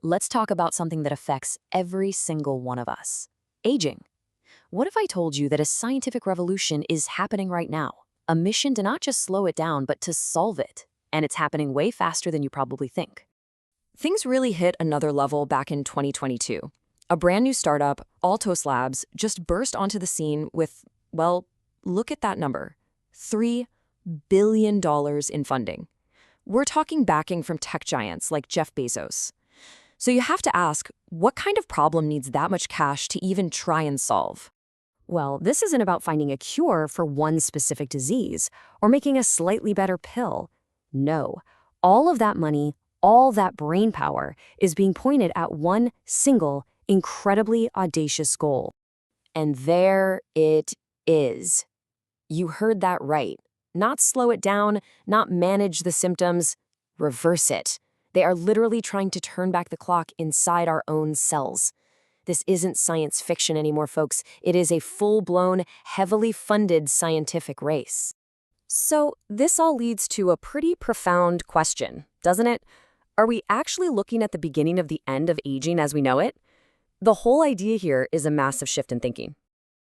Let's talk about something that affects every single one of us. Aging. What if I told you that a scientific revolution is happening right now? A mission to not just slow it down, but to solve it. And it's happening way faster than you probably think. Things really hit another level back in 2022. A brand new startup, Altos Labs, just burst onto the scene with, well, look at that number, $3 billion in funding. We're talking backing from tech giants like Jeff Bezos. So you have to ask, what kind of problem needs that much cash to even try and solve? Well, this isn't about finding a cure for one specific disease or making a slightly better pill. No, all of that money, all that brain power is being pointed at one single, incredibly audacious goal. And there it is. You heard that right. Not slow it down, not manage the symptoms, reverse it. They are literally trying to turn back the clock inside our own cells. This isn't science fiction anymore, folks. It is a full-blown, heavily funded scientific race. So this all leads to a pretty profound question, doesn't it? Are we actually looking at the beginning of the end of aging as we know it? The whole idea here is a massive shift in thinking.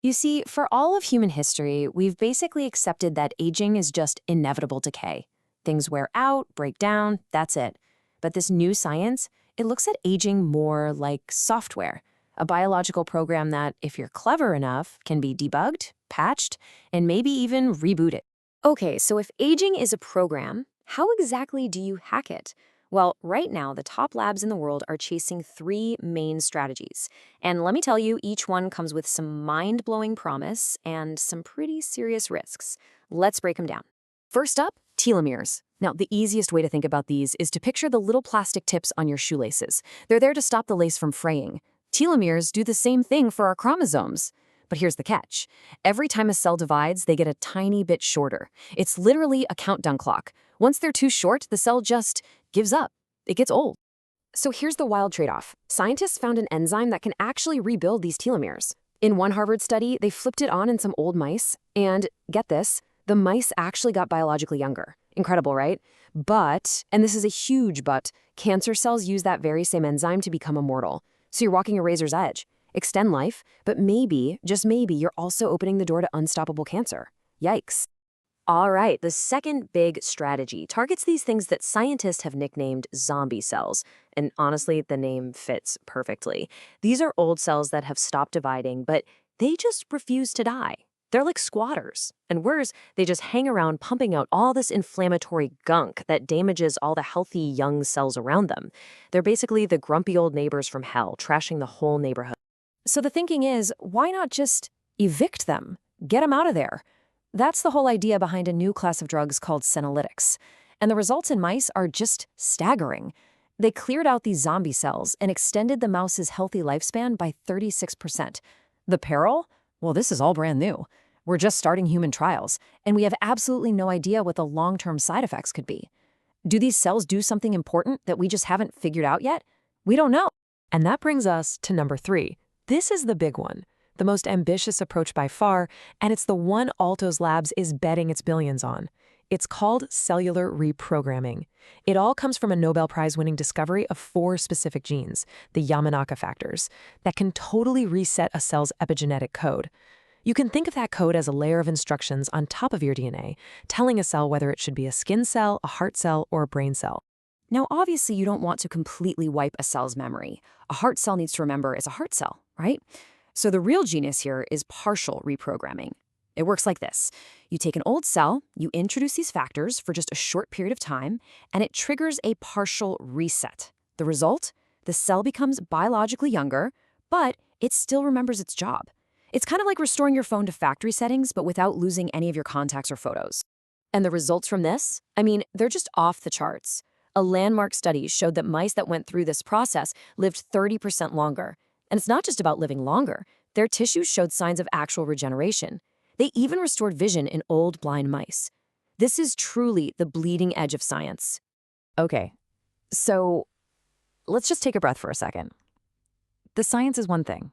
You see, for all of human history, we've basically accepted that aging is just inevitable decay. Things wear out, break down, that's it. But this new science, it looks at aging more like software, a biological program that, if you're clever enough, can be debugged, patched, and maybe even rebooted. Okay, so if aging is a program, how exactly do you hack it? Well, right now, the top labs in the world are chasing 3 main strategies. And let me tell you, each one comes with some mind-blowing promise and some pretty serious risks. Let's break them down. First up, telomeres. Now, the easiest way to think about these is to picture the little plastic tips on your shoelaces. They're there to stop the lace from fraying. Telomeres do the same thing for our chromosomes. But here's the catch. Every time a cell divides, they get a tiny bit shorter. It's literally a countdown clock. Once they're too short, the cell just gives up. It gets old. So here's the wild trade-off. Scientists found an enzyme that can actually rebuild these telomeres. In one Harvard study, they flipped it on in some old mice, and get this, the mice actually got biologically younger. Incredible, right? But, and this is a huge but, cancer cells use that very same enzyme to become immortal. So you're walking a razor's edge. Extend life, but maybe, just maybe, you're also opening the door to unstoppable cancer. Yikes. All right, the second big strategy targets these things that scientists have nicknamed zombie cells. And honestly, the name fits perfectly. These are old cells that have stopped dividing, but they just refuse to die. They're like squatters. And worse, they just hang around pumping out all this inflammatory gunk that damages all the healthy young cells around them. They're basically the grumpy old neighbors from hell, trashing the whole neighborhood. So the thinking is, why not just evict them? Get them out of there. That's the whole idea behind a new class of drugs called Senolytics. And the results in mice are just staggering. They cleared out these zombie cells and extended the mouse's healthy lifespan by 36%. The peril? Well, this is all brand new. We're just starting human trials, and we have absolutely no idea what the long-term side effects could be. Do these cells do something important that we just haven't figured out yet? We don't know. And that brings us to number 3. This is the big one, the most ambitious approach by far, and it's the one Altos Labs is betting its billions on. It's called cellular reprogramming. It all comes from a Nobel Prize-winning discovery of 4 specific genes, the Yamanaka factors, that can totally reset a cell's epigenetic code. You can think of that code as a layer of instructions on top of your DNA, telling a cell whether it should be a skin cell, a heart cell, or a brain cell. Now, obviously, you don't want to completely wipe a cell's memory. A heart cell needs to remember it's a heart cell, right? So the real genius here is partial reprogramming. It works like this. You take an old cell, you introduce these factors for just a short period of time, and it triggers a partial reset. The result? The cell becomes biologically younger, but it still remembers its job. It's kind of like restoring your phone to factory settings, but without losing any of your contacts or photos. And the results from this? I mean, they're just off the charts. A landmark study showed that mice that went through this process lived 30% longer. And it's not just about living longer. Their tissues showed signs of actual regeneration. They even restored vision in old blind mice. This is truly the bleeding edge of science. Okay, so let's just take a breath for a second. The science is one thing.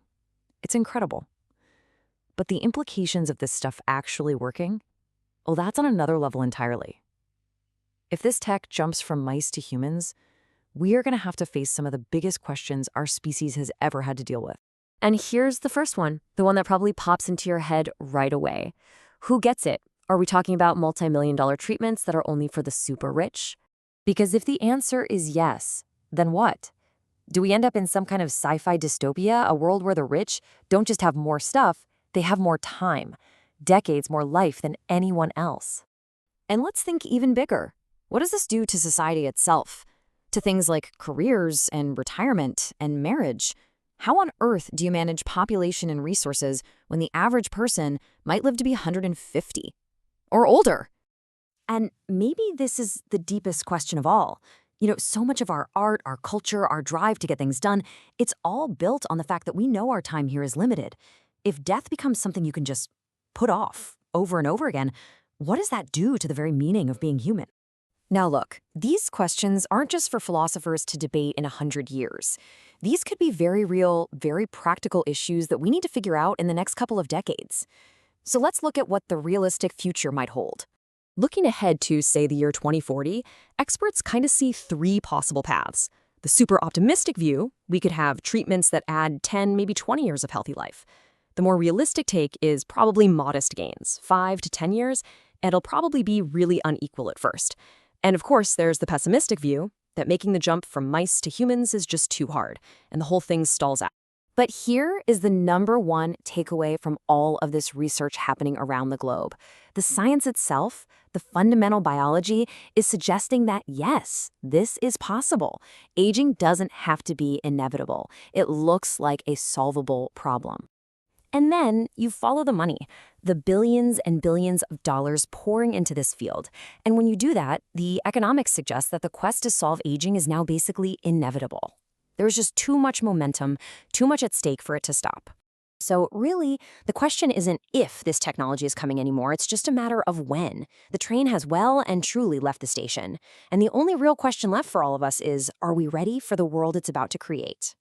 It's incredible. But the implications of this stuff actually working, well, that's on another level entirely. If this tech jumps from mice to humans, we are going to have to face some of the biggest questions our species has ever had to deal with. And here's the first one, the one that probably pops into your head right away. Who gets it? Are we talking about multi-million-dollar treatments that are only for the super rich? Because if the answer is yes, then what? Do we end up in some kind of sci-fi dystopia, a world where the rich don't just have more stuff, they have more time, decades more life than anyone else? And let's think even bigger. What does this do to society itself? To things like careers and retirement and marriage? How on earth do you manage population and resources when the average person might live to be 150? Or older? And maybe this is the deepest question of all. So much of our art, our culture, our drive to get things done, it's all built on the fact that we know our time here is limited. If death becomes something you can just put off over and over again, what does that do to the very meaning of being human? Now look, these questions aren't just for philosophers to debate in 100 years. These could be very real, very practical issues that we need to figure out in the next couple of decades. So let's look at what the realistic future might hold. Looking ahead to, say, the year 2040, experts kind of see three possible paths. The super optimistic view, we could have treatments that add 10, maybe 20 years of healthy life. The more realistic take is probably modest gains, 5 to 10 years, and it'll probably be really unequal at first. And of course, there's the pessimistic view, that making the jump from mice to humans is just too hard, and the whole thing stalls out. But here is the number one takeaway from all of this research happening around the globe. The science itself, the fundamental biology, is suggesting that yes, this is possible. Aging doesn't have to be inevitable. It looks like a solvable problem. And then you follow the money, the billions and billions of dollars pouring into this field. And when you do that, the economics suggest that the quest to solve aging is now basically inevitable. There's just too much momentum, too much at stake for it to stop. So really, the question isn't if this technology is coming anymore, it's just a matter of when. The train has well and truly left the station. And the only real question left for all of us is, are we ready for the world it's about to create?